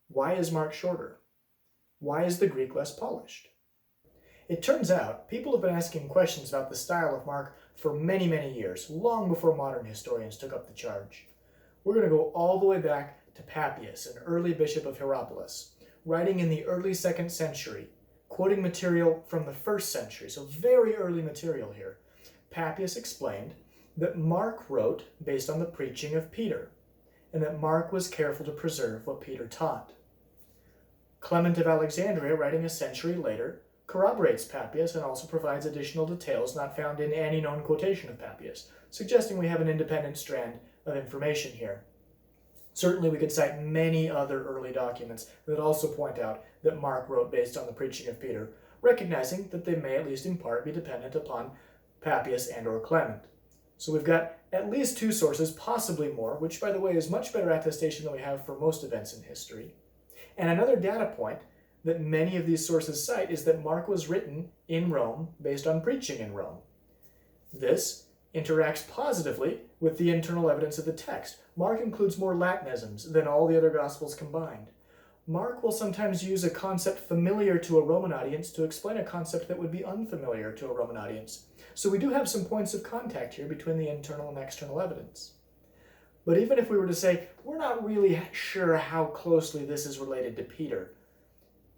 Why is Mark shorter? Why is the Greek less polished? It turns out people have been asking questions about the style of Mark for many, many years, long before modern historians took up the charge. We're going to go all the way back to Papias, an early bishop of Hierapolis, writing in the early 2nd century, quoting material from the 1st century, so very early material here. Papias explained that Mark wrote based on the preaching of Peter, and that Mark was careful to preserve what Peter taught. Clement of Alexandria, writing a century later, corroborates Papias and also provides additional details not found in any known quotation of Papias, suggesting we have an independent strand of information here. Certainly we could cite many other early documents that also point out that Mark wrote based on the preaching of Peter, recognizing that they may at least in part be dependent upon Papias and or Clement. So we've got at least 2 sources, possibly more, which by the way is much better attestation than we have for most events in history. And another data point that many of these sources cite is that Mark was written in Rome based on preaching in Rome. This interacts positively with the internal evidence of the text. Mark includes more Latinisms than all the other Gospels combined. Mark will sometimes use a concept familiar to a Roman audience to explain a concept that would be unfamiliar to a Roman audience. So we do have some points of contact here between the internal and external evidence. But even if we were to say, we're not really sure how closely this is related to Peter,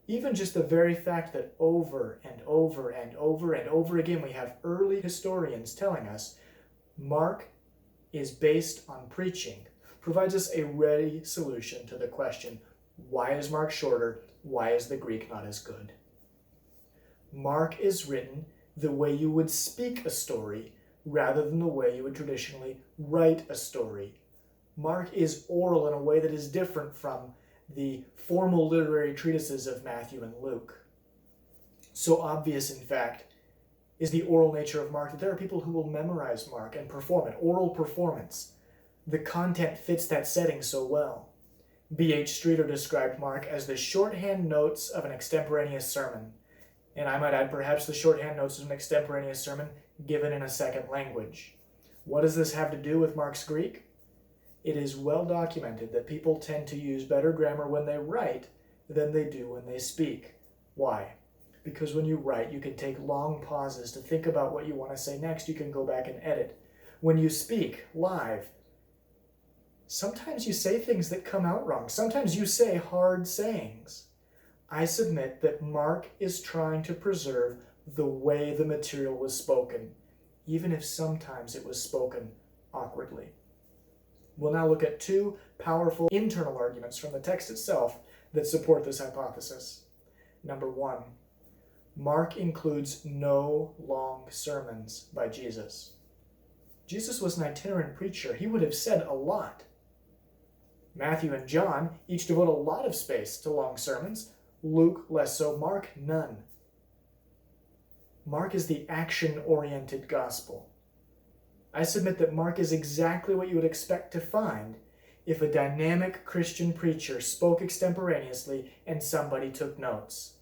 even just the very fact that over and over and over and over again we have early historians telling us Mark is based on preaching provides us a ready solution to the question, why is Mark shorter? Why is the Greek not as good? Mark is written the way you would speak a story rather than the way you would traditionally write a story. Mark is oral in a way that is different from the formal literary treatises of Matthew and Luke. So obvious, in fact, is the oral nature of Mark that there are people who will memorize Mark and perform it, oral performance. The content fits that setting so well. B.H. Streeter described Mark as the shorthand notes of an extemporaneous sermon, and I might add perhaps the shorthand notes of an extemporaneous sermon given in a second language. What does this have to do with Mark's Greek? It is well documented that people tend to use better grammar when they write than they do when they speak. Why? Because when you write, you can take long pauses to think about what you want to say next. You can go back and edit. When you speak live, sometimes you say things that come out wrong. Sometimes you say hard sayings. I submit that Mark is trying to preserve the way the material was spoken, even if sometimes it was spoken awkwardly. We'll now look at 2 powerful internal arguments from the text itself that support this hypothesis. Number 1, Mark includes no long sermons by Jesus. Jesus was an itinerant preacher. He would have said a lot. Matthew and John each devote a lot of space to long sermons. Luke less so. Mark, none. Mark is the action-oriented gospel. I submit that Mark is exactly what you would expect to find if a dynamic Christian preacher spoke extemporaneously and somebody took notes.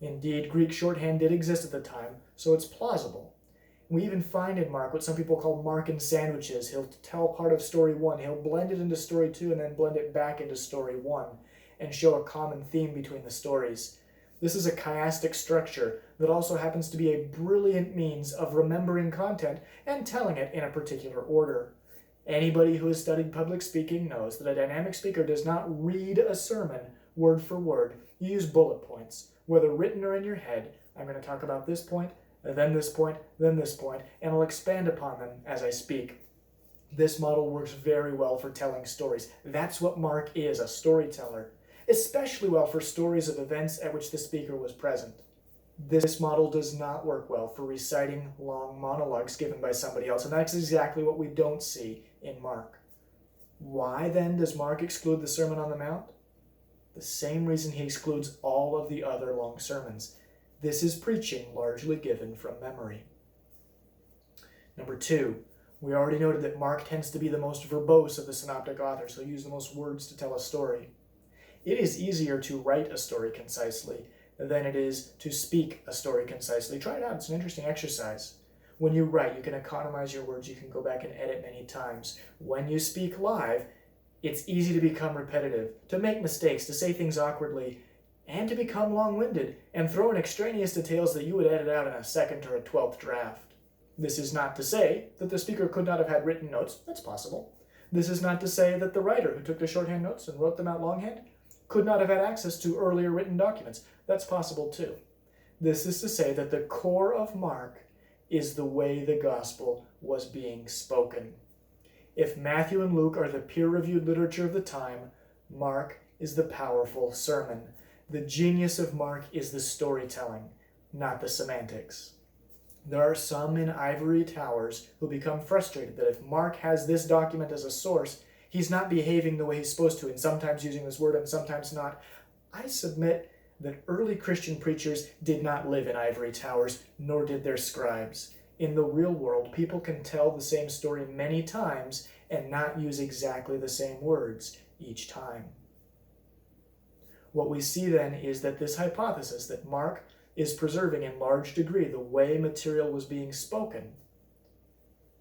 Indeed, Greek shorthand did exist at the time, so it's plausible. We even find in Mark what some people call Markan sandwiches. He'll tell part of story 1, he'll blend it into story 2, and then blend it back into story 1, and show a common theme between the stories. This is a chiastic structure that also happens to be a brilliant means of remembering content and telling it in a particular order. Anybody who has studied public speaking knows that a dynamic speaker does not read a sermon word for word. You use bullet points, whether written or in your head. I'm going to talk about this point, then this point, then this point, and I'll expand upon them as I speak. This model works very well for telling stories. That's what Mark is, a storyteller. Especially well for stories of events at which the speaker was present. This model does not work well for reciting long monologues given by somebody else, and that's exactly what we don't see in Mark. Why then does Mark exclude the Sermon on the Mount? The same reason he excludes all of the other long sermons. This is preaching largely given from memory. Number 2, we already noted that Mark tends to be the most verbose of the synoptic authors, so use the most words to tell a story. It is easier to write a story concisely than it is to speak a story concisely. Try it out. It's an interesting exercise. When you write, you can economize your words. You can go back and edit many times. When you speak live, It's easy to become repetitive, to make mistakes, to say things awkwardly, and to become long-winded and throw in extraneous details that you would edit out in a second or a 12th draft. This is not to say that the speaker could not have had written notes. That's possible. This is not to say that the writer who took the shorthand notes and wrote them out longhand could not have had access to earlier written documents. That's possible too. This is to say that the core of Mark is the way the gospel was being spoken. If Matthew and Luke are the peer-reviewed literature of the time, Mark is the powerful sermon. The genius of Mark is the storytelling, not the semantics. There are some in ivory towers who become frustrated that if Mark has this document as a source, he's not behaving the way he's supposed to, and sometimes using this word and sometimes not. I submit that early Christian preachers did not live in ivory towers, nor did their scribes. In the real world, people can tell the same story many times and not use exactly the same words each time. What we see then is that this hypothesis that Mark is preserving in large degree the way material was being spoken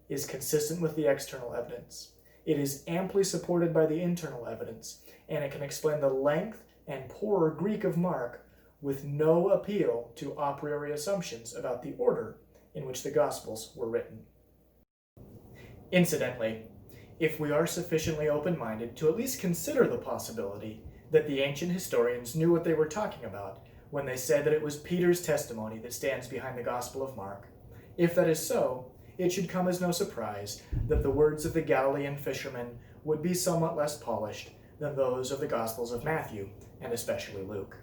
is consistent with the external evidence. It is amply supported by the internal evidence, and it can explain the length and poorer Greek of Mark with no appeal to a priori assumptions about the order in which the Gospels were written. Incidentally, if we are sufficiently open-minded to at least consider the possibility that the ancient historians knew what they were talking about when they said that it was Peter's testimony that stands behind the Gospel of Mark, if that is so, it should come as no surprise that the words of the Galilean fishermen would be somewhat less polished than those of the Gospels of Matthew, and especially Luke.